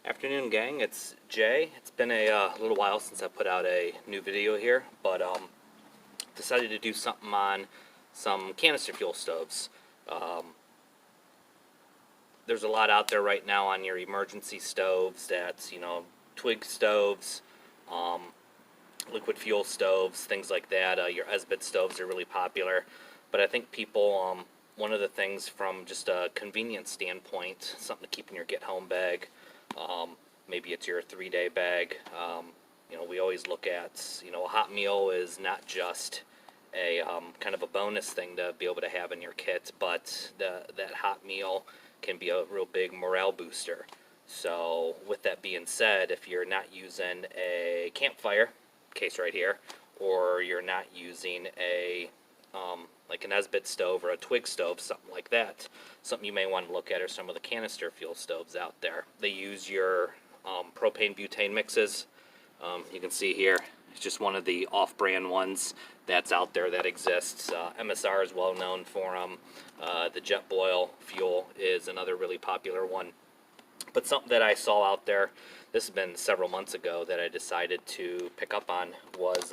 Afternoon, gang. It's Jay. It's been a little while since I put out a new video here, but decided to do something on some canister fuel stoves. There's a lot out there right now on your emergency stoves. That's twig stoves, liquid fuel stoves, things like that. Your Esbit stoves are really popular, but I think people, one of the things from just a convenience standpoint, something to keep in your get-home bag. Maybe it's your 3-day bag. We always look at, a hot meal is not just a kind of a bonus thing to be able to have in your kit, but that hot meal can be a real big morale booster. So with that being said, if you're not using a campfire, case right here, or you're not using a like an Esbit stove or a twig stove, something like that, something you may want to look at are some of the canister fuel stoves out there. They use your propane butane mixes. You can see here, it's just one of the off-brand ones that's out there that exists. MSR is well known for them. The Jetboil fuel is another really popular one. But something that I saw out there, this has been several months ago, that I decided to pick up on was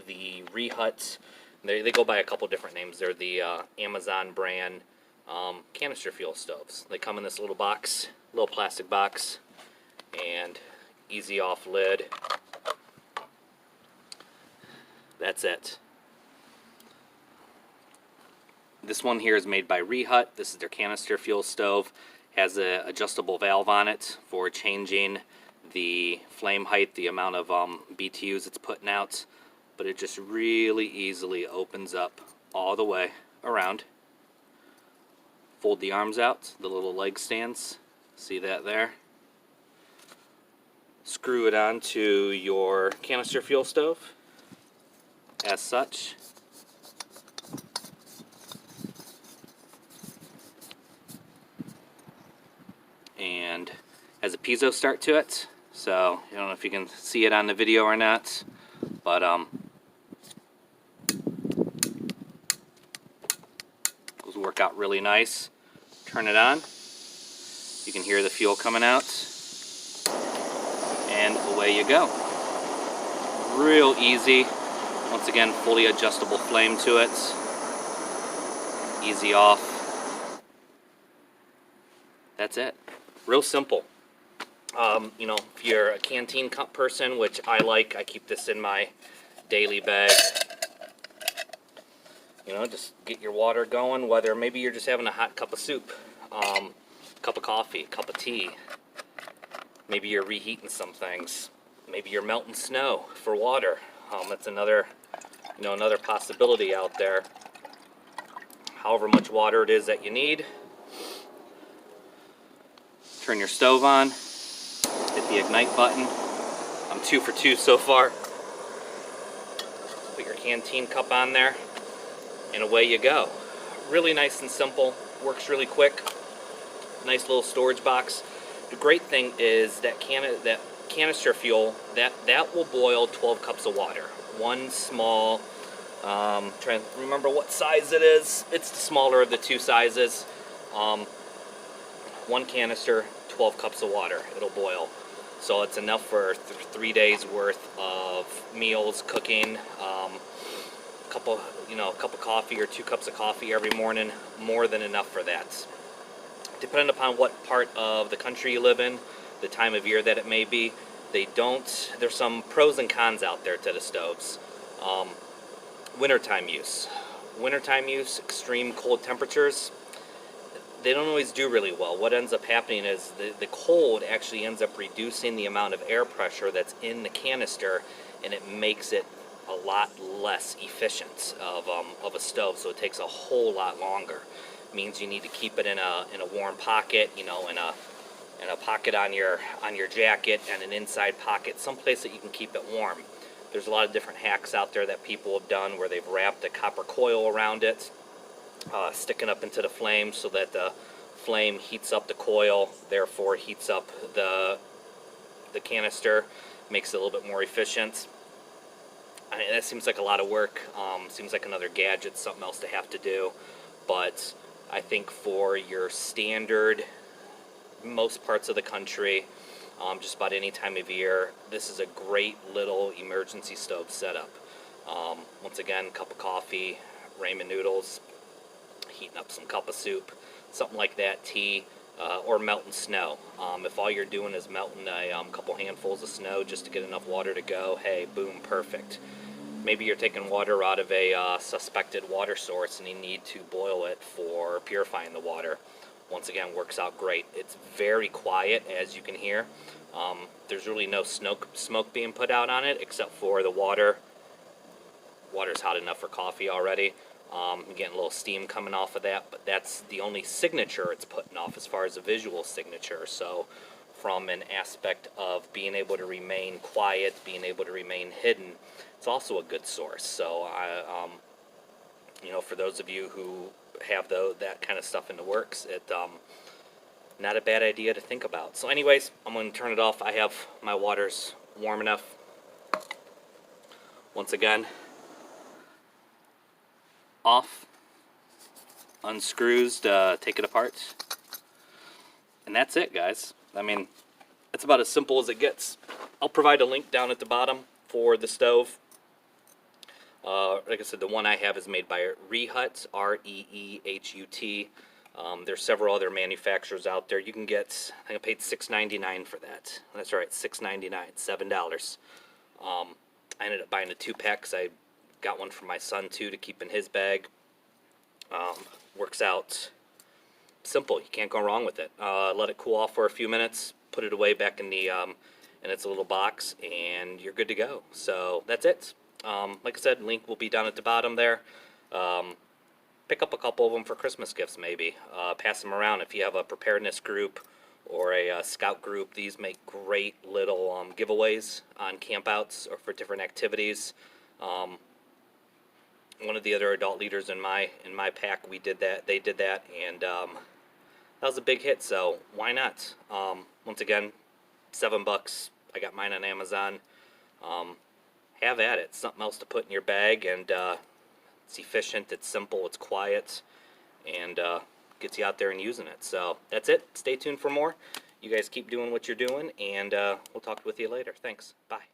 the Reehut. They go by a couple different names. They're the Amazon brand canister fuel stoves. They come in this little box, little plastic box, and easy off lid. That's it. This one here is made by Reehut. This is their canister fuel stove. Has an adjustable valve on it for changing the flame height, the amount of BTUs it's putting out. But it just really easily opens up all the way around. Fold the arms out, the little leg stands. See that there? Screw it onto your canister fuel stove as such. And has a piezo start to it. So I don't know if you can see it on the video or not, but those work out really nice. Turn it on. You can hear the fuel coming out, and away you go. Real easy. Once again, fully adjustable flame to it. Easy off. That's it. Real simple. If you're a canteen cup person, which I like, I keep this in my daily bag. Just get your water going, whether maybe you're just having a hot cup of soup, cup of coffee, cup of tea. Maybe you're reheating some things. Maybe you're melting snow for water. That's another possibility out there. However much water it is that you need. Turn your stove on. Hit the ignite button. I'm 2 for 2 so far. Put your canteen cup on there, and away you go. Really nice and simple. Works really quick. Nice little storage box. The great thing is that canister fuel that will boil 12 cups of water. One small. Trying to remember what size it is. It's the smaller of the two sizes. One canister, 12 cups of water. It'll boil. So it's enough for 3 days worth of meals, cooking, a cup of coffee or 2 cups of coffee every morning. More than enough for that. Depending upon what part of the country you live in, the time of year that it may be, there's some pros and cons out there to the stoves. Wintertime use. Wintertime use, extreme cold temperatures, they don't always do really well. What ends up happening is the cold actually ends up reducing the amount of air pressure that's in the canister, and it makes it a lot less efficient of a stove, so it takes a whole lot longer. It means you need to keep it in a warm pocket, in a pocket on your jacket, and an inside pocket, someplace that you can keep it warm. There's a lot of different hacks out there that people have done where they've wrapped a copper coil around it, sticking up into the flame so that the flame heats up the coil, therefore heats up the canister, makes it a little bit more efficient. That seems like a lot of work. Seems like another gadget, something else to have to do. But I think for your standard most parts of the country, just about any time of year. This is a great little emergency stove setup. Once again, cup of coffee, ramen noodles, heating up some cup of soup, something like that, tea, or melting snow. If all you're doing is melting a couple handfuls of snow just to get enough water to go, hey, boom, perfect. Maybe you're taking water out of a suspected water source and you need to boil it for purifying the water. Once again, works out great. It's very quiet, as you can hear. There's really no smoke being put out on it except for the water. Water's hot enough for coffee already. I'm getting a little steam coming off of that, but that's the only signature it's putting off as far as a visual signature. So from an aspect of being able to remain quiet, being able to remain hidden, it's also a good source. So for those of you who have that kind of stuff in the works, it not a bad idea to think about. So anyways, I'm going to turn it off. I have my water's warm enough. Once again, off, unscrews to take it apart, and that's it, guys. I mean, it's about as simple as it gets. I'll provide a link down at the bottom for the stove. Like I said, the one I have is made by Reehut, R-E-E-H-U-T. There's several other manufacturers out there. You can get, I think I paid $6.99 for that. That's right, $6.99, $7. I ended up buying a 2-pack because I got one for my son too to keep in his bag. Works out simple. You can't go wrong with it. Let it cool off for a few minutes. Put it away back in the in its little box, and you're good to go. So that's it. Like I said, link will be down at the bottom there. Pick up a couple of them for Christmas gifts, maybe. Pass them around if you have a preparedness group or a scout group. These make great little giveaways on campouts or for different activities. One of the other adult leaders in my pack, we did that. They did that, and that was a big hit. So why not? Once again, $7. I got mine on Amazon. Have at it. Something else to put in your bag, and it's efficient. It's simple. It's quiet, and gets you out there and using it. So that's it. Stay tuned for more. You guys keep doing what you're doing, and we'll talk with you later. Thanks. Bye.